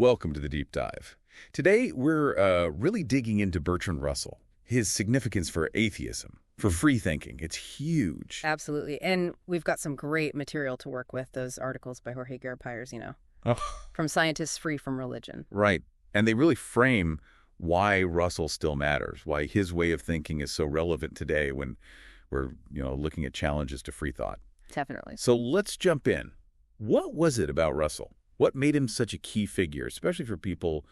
Welcome to the Deep Dive. Today, we're really digging into Bertrand Russell, his significance for atheism, for free thinking. It's huge. Absolutely. And we've got some great material to work with, those articles by Jorge Pires, from Scientists Free from Religion. Right. And they really frame why Russell still matters, why his way of thinking is so relevant today when we're, looking at challenges to free thought. Definitely. So let's jump in. What was it about Russell? What made him such a key figure, especially for people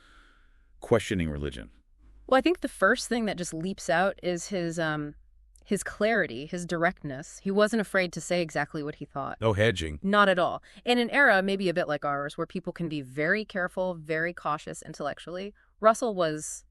questioning religion? Well, I think the first thing that just leaps out is his clarity, his directness. He wasn't afraid to say exactly what he thought. No hedging. Not at all. In an era maybe a bit like ours, where people can be very careful, very cautious intellectually, Russell was,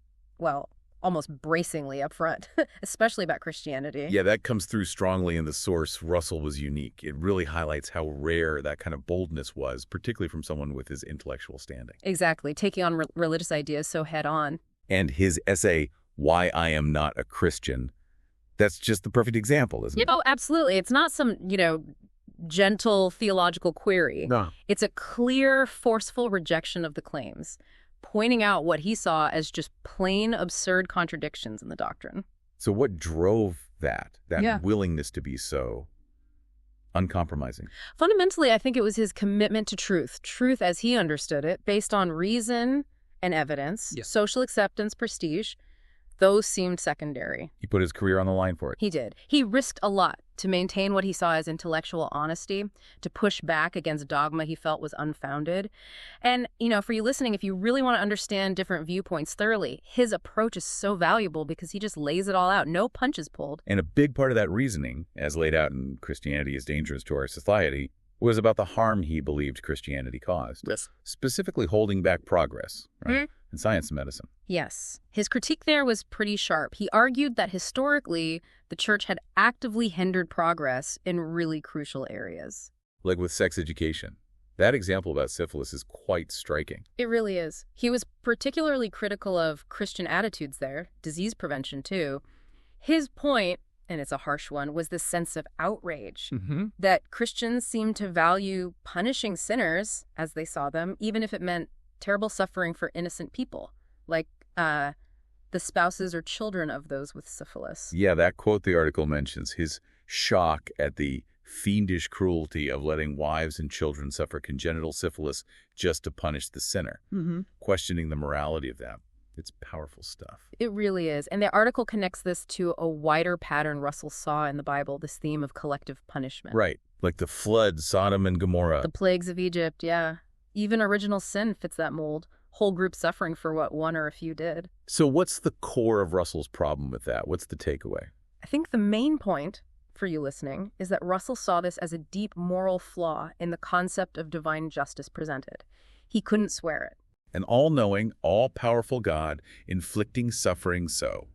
almost bracingly upfront, especially about Christianity. Yeah, that comes through strongly in the source. Russell was unique. It really highlights how rare that kind of boldness was, particularly from someone with his intellectual standing. Exactly, taking on religious ideas so head on. And his essay, Why I Am Not a Christian, that's just the perfect example, isn't it? Oh, absolutely. It's not some, gentle theological query. No. It's a clear, forceful rejection of the claims, pointing out what he saw as just plain absurd contradictions in the doctrine. So what drove that willingness to be so uncompromising? Fundamentally, I think it was his commitment to truth as he understood it, based on reason and evidence, social acceptance, prestige. Those seemed secondary. He put his career on the line for it. He did. He risked a lot to maintain what he saw as intellectual honesty, to push back against dogma he felt was unfounded. And, for you listening, if you really want to understand different viewpoints thoroughly, his approach is so valuable because he just lays it all out. No punches pulled. And a big part of that reasoning, as laid out in Christianity is Dangerous to Our Society, was about the harm he believed Christianity caused. Yes. Specifically holding back progress, right? In science and medicine. Yes. His critique there was pretty sharp. He argued that historically, the church had actively hindered progress in really crucial areas. Like with sex education. That example about syphilis is quite striking. It really is. He was particularly critical of Christian attitudes there, disease prevention too. His point, and it's a harsh one, was this sense of outrage that Christians seemed to value punishing sinners as they saw them, even if it meant terrible suffering for innocent people, like the spouses or children of those with syphilis. Yeah, that quote the article mentions, his shock at the fiendish cruelty of letting wives and children suffer congenital syphilis just to punish the sinner, questioning the morality of that. It's powerful stuff. It really is. And the article connects this to a wider pattern Russell saw in the Bible, this theme of collective punishment. Right, like the flood, Sodom and Gomorrah. The plagues of Egypt, yeah. Even original sin fits that mold. Whole group suffering for what one or a few did. So what's the core of Russell's problem with that? What's the takeaway? I think the main point for you listening is that Russell saw this as a deep moral flaw in the concept of divine justice presented. He couldn't swear it. An all-knowing, all-powerful God inflicting suffering so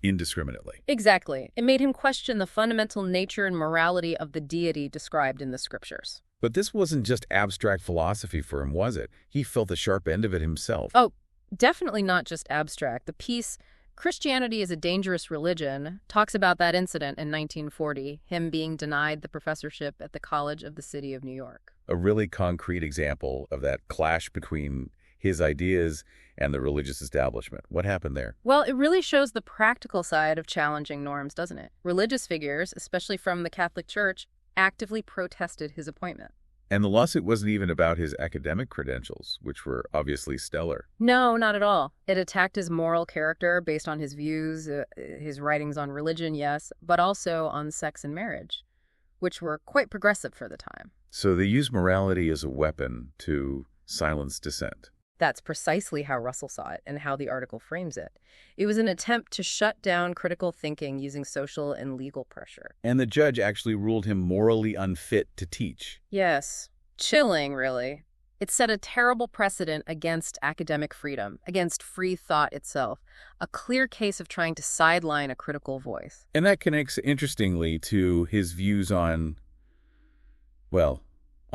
indiscriminately. Exactly. It made him question the fundamental nature and morality of the deity described in the scriptures. But this wasn't just abstract philosophy for him, was it? He felt the sharp end of it himself. Oh, definitely not just abstract. The piece, Christianity is a Dangerous Religion, talks about that incident in 1940, him being denied the professorship at the College of the City of New York. A really concrete example of that clash between his ideas and the religious establishment. What happened there? Well, it really shows the practical side of challenging norms, doesn't it? Religious figures, especially from the Catholic Church, actively protested his appointment. And the lawsuit wasn't even about his academic credentials, which were obviously stellar. No, not at all. It attacked his moral character based on his views, his writings on religion, yes, but also on sex and marriage, which were quite progressive for the time. So they used morality as a weapon to silence dissent. That's precisely how Russell saw it and how the article frames it. It was an attempt to shut down critical thinking using social and legal pressure. And the judge actually ruled him morally unfit to teach. Yes. Chilling, really. It set a terrible precedent against academic freedom, against free thought itself, a clear case of trying to sideline a critical voice. And that connects, interestingly, to his views on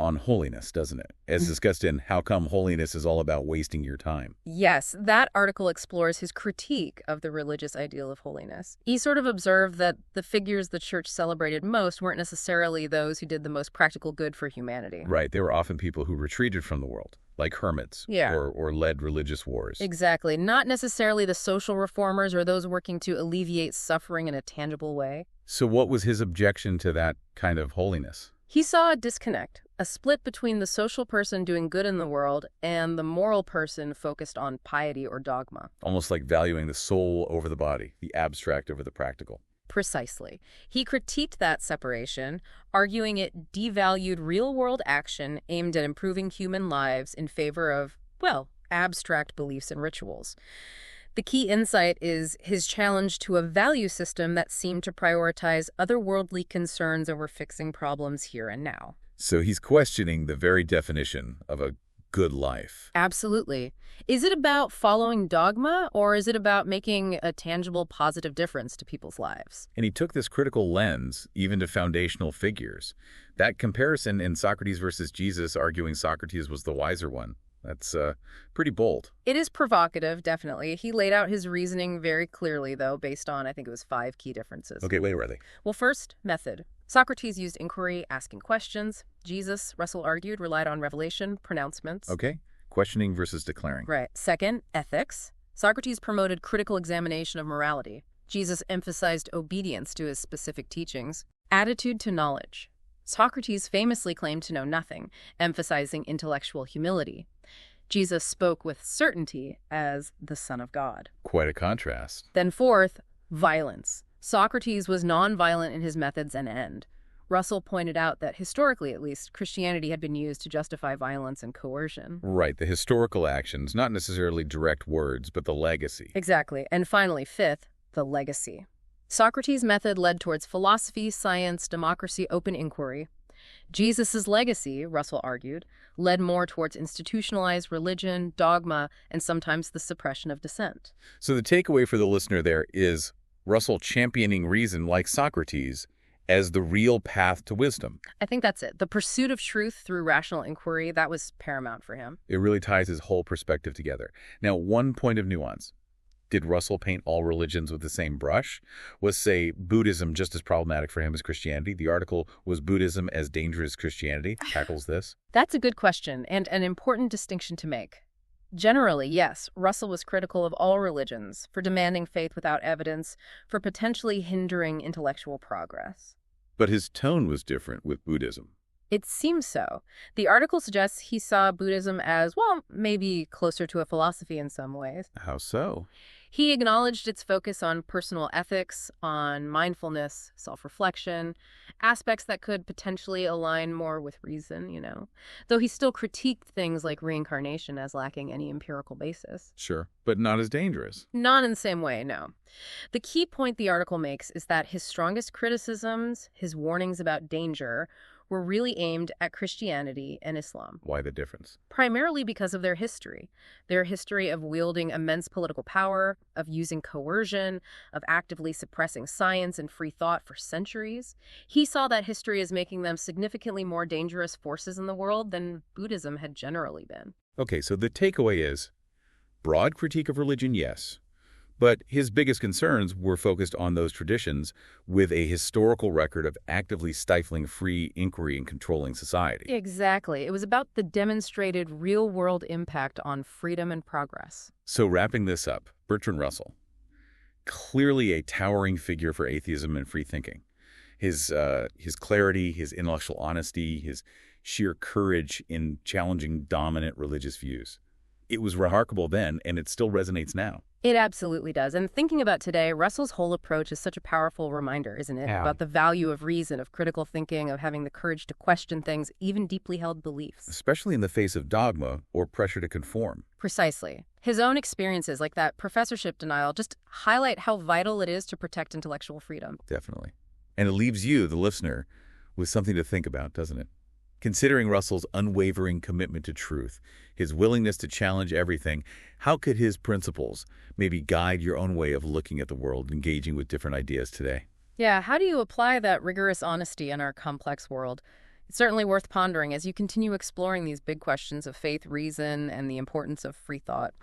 on holiness, doesn't it? As discussed in How Come Holiness is All About Wasting Your Time. Yes, that article explores his critique of the religious ideal of holiness. He sort of observed that the figures the church celebrated most weren't necessarily those who did the most practical good for humanity. Right. They were often people who retreated from the world, like hermits, or led religious wars. Exactly. Not necessarily the social reformers or those working to alleviate suffering in a tangible way. So what was his objection to that kind of holiness? He saw a disconnect, a split between the social person doing good in the world and the moral person focused on piety or dogma. Almost like valuing the soul over the body, the abstract over the practical. Precisely. He critiqued that separation, arguing it devalued real-world action aimed at improving human lives in favor of, well, abstract beliefs and rituals. The key insight is his challenge to a value system that seemed to prioritize otherworldly concerns over fixing problems here and now. So he's questioning the very definition of a good life. Absolutely. Is it about following dogma, or is it about making a tangible, positive difference to people's lives? And he took this critical lens even to foundational figures. That comparison in Socrates versus Jesus, arguing Socrates was the wiser one, that's pretty bold. It is provocative, definitely. He laid out his reasoning very clearly, though, based on, I think it was 5 key differences. Okay, wait, where are they? Well, first, method. Socrates used inquiry, asking questions. Jesus, Russell argued, relied on revelation, pronouncements. Okay, questioning versus declaring. Right. Second, ethics. Socrates promoted critical examination of morality. Jesus emphasized obedience to his specific teachings. Attitude to knowledge. Socrates famously claimed to know nothing, emphasizing intellectual humility. Jesus spoke with certainty as the Son of God. Quite a contrast. Then fourth, violence. Socrates was nonviolent in his methods and end. Russell pointed out that historically, at least, Christianity had been used to justify violence and coercion. Right, the historical actions, not necessarily direct words, but the legacy. Exactly. And finally, fifth, the legacy. Socrates' method led towards philosophy, science, democracy, open inquiry. Jesus' legacy, Russell argued, led more towards institutionalized religion, dogma, and sometimes the suppression of dissent. So the takeaway for the listener there is Russell championing reason, like Socrates, as the real path to wisdom. I think that's it. The pursuit of truth through rational inquiry, that was paramount for him. It really ties his whole perspective together. Now, one point of nuance. Did Russell paint all religions with the same brush? Was, say, Buddhism just as problematic for him as Christianity? The article, Was Buddhism as Dangerous as Christianity? Tackles this. That's a good question, and an important distinction to make. Generally, yes, Russell was critical of all religions, for demanding faith without evidence, for potentially hindering intellectual progress. But his tone was different with Buddhism. It seems so. The article suggests he saw Buddhism as, well, maybe closer to a philosophy in some ways. How so? He acknowledged its focus on personal ethics, on mindfulness, self-reflection, aspects that could potentially align more with reason, though he still critiqued things like reincarnation as lacking any empirical basis. Sure, but not as dangerous. Not in the same way, no. The key point the article makes is that his strongest criticisms, his warnings about danger, were really aimed at Christianity and Islam. Why the difference? Primarily because of their history of wielding immense political power, of using coercion, of actively suppressing science and free thought for centuries. He saw that history as making them significantly more dangerous forces in the world than Buddhism had generally been. Okay, so the takeaway is broad critique of religion, yes. But his biggest concerns were focused on those traditions with a historical record of actively stifling free inquiry and controlling society. Exactly. It was about the demonstrated real-world impact on freedom and progress. So wrapping this up, Bertrand Russell, clearly a towering figure for atheism and free thinking. His clarity, his intellectual honesty, his sheer courage in challenging dominant religious views. It was remarkable then, and it still resonates now. It absolutely does. And thinking about today, Russell's whole approach is such a powerful reminder, isn't it? Yeah. About the value of reason, of critical thinking, of having the courage to question things, even deeply held beliefs. Especially in the face of dogma or pressure to conform. Precisely. His own experiences, like that professorship denial, just highlight how vital it is to protect intellectual freedom. Definitely. And it leaves you, the listener, with something to think about, doesn't it? Considering Russell's unwavering commitment to truth, his willingness to challenge everything, how could his principles maybe guide your own way of looking at the world, engaging with different ideas today? Yeah, how do you apply that rigorous honesty in our complex world? It's certainly worth pondering as you continue exploring these big questions of faith, reason, and the importance of free thought.